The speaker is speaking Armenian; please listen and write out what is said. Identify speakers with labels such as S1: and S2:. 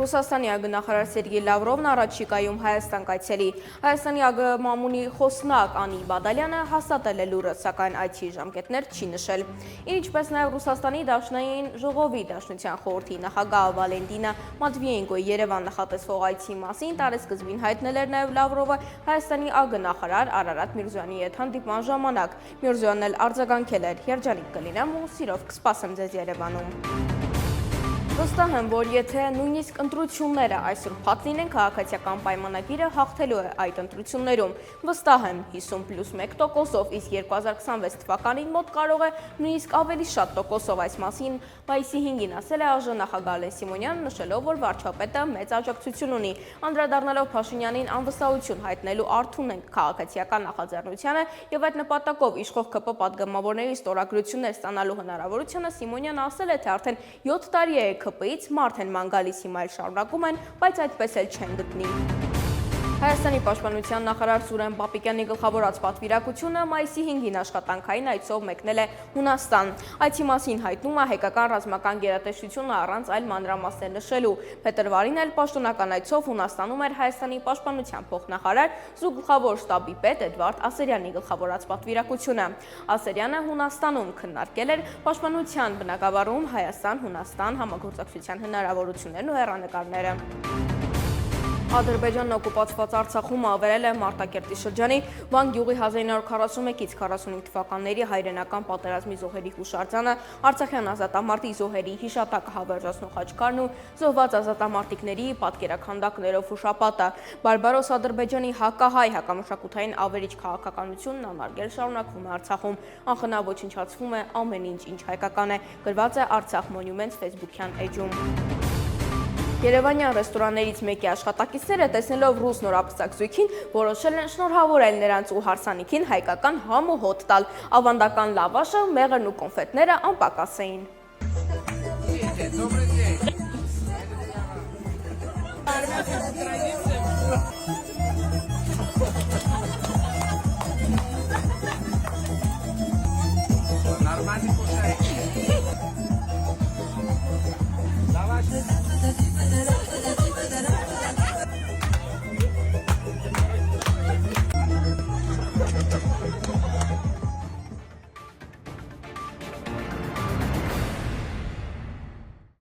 S1: Ռուսաստանի ԱԳ-նախարար Սերգեյ Լավրովն առաջիկայում Հայաստան կայցելի։ Հայաստանի ԱԳ մամունի խոսնակ Անի Բադալյանը հաստատել է լուրը, սակայն այցի ժամկետներ չի նշել։ Ինչպես նաև Ռուսաստանի Դաշնային ժողովի Դաշնության խորհրդի նախագահ Վալենտինա Մատվիենկոյի Երևան նախատեսվող այցի մասին տարեսկզբին հայտնել էր նաև Լավրովը Հայաստանի ԱԳ-նախարար Արարատ Միրզոյանի հետ հանդիպման ժամանակ։ Միրզոյանն էլ արձագանքել էր. «Երջանիկ կլինեմ ու սիրով կսպասեմ ձեզ Երևանում»։ Վստահ եմ, որ եթե նույնիսկ ընտրությունները այսօր փակ լինեն, քաղաքացիական պայմանագիրը հաղթելու է այդ ընտրություններում։ Վստահ եմ 50+1%-ով, իսկ 2026 թվականին մոտ կարող է նույնիսկ ավելի շատ տոկոսով, այս մասին մայիսի 5-ին ասել է ԱԺ նախագահ Ալեն Սիմոնյանը, նշելով, որ վարչապետը մեծ աջակցություն ունի, անդրադառնալով Փաշինյանին անվստահություն հայտնելու արթուն են քաղաքացիական նախաձեռնությանը եւ այդ նպատակով իշխող ԿՊ պատգամավորների ստորագրություններ ստանալու հնարավորությունը, Սիմոնյանը ասել է, թե արդեն 7 տարի է ԿՊ-ից մարդ են ման գալիս, հիմա էլ շարունակում են, բայց այդպես էլ չեն գտնի։ Հայաստանի պաշտպանության նախարար Սուրեն Պապիկյանի գլխավորած պատվիրակությունը մայիսի 5-ին աշխատանքային այցով մեկնել է Հունաստան։ Այցի մասին հայտնում է հայկական ռազմական գերատեսչությունը առանց այլ մանրամասներ նշելու։ Փետրվարին էլ պաշտոնական այցով Հունաստանում էր Հայաստանի պաշտպանության փոխնախարար զուգգլխավոր շտաբի պետ Էդվարդ Ասերյանի գլխավորած պատվիրակությունը։ Ասերյանը Հունաստանում քննարկել էր պաշտպանության բնագավառում Հայաստան-Հունաստան համագործակցության հնարավորություններն ու հեռանկարները։ Ադրբեջանն օկուպացված Արցախում ավերել է Մարտակերտի շրջանի Վան գյուղի 1941-ից 45 թվականների հայրենական պատերազմի զոհերի հուշարձանը, Արցախյան ազատամարտի զոհերի հիշատակը հավերժացնող խաչքարն ու զոհված ազատամարտիկների պատկերաքանդակներով հուշապատը։ Բարբարոս Ադրբեջանի հակահայ հակամշակութային ավերիչ քաղաքականությունն անարգել շարունակվում է Արցախում, անխնա ոչնչացվում է ամեն ինչ, ինչ հայկական է, գրված է Արցախ Մոնումենտս Facebook-յան էջում։ Երևանյան ռեստորաններից մեկի աշխատակիցները, տեսնելով ռուս նորապսակ զույգին, որոշել են շնորհավորել նրանց ու հարսանիքին հայկական համ ու հոտ տալ։ Ավանդական լավաշը, մեղրն ու կոնֆետները անպակաս էին։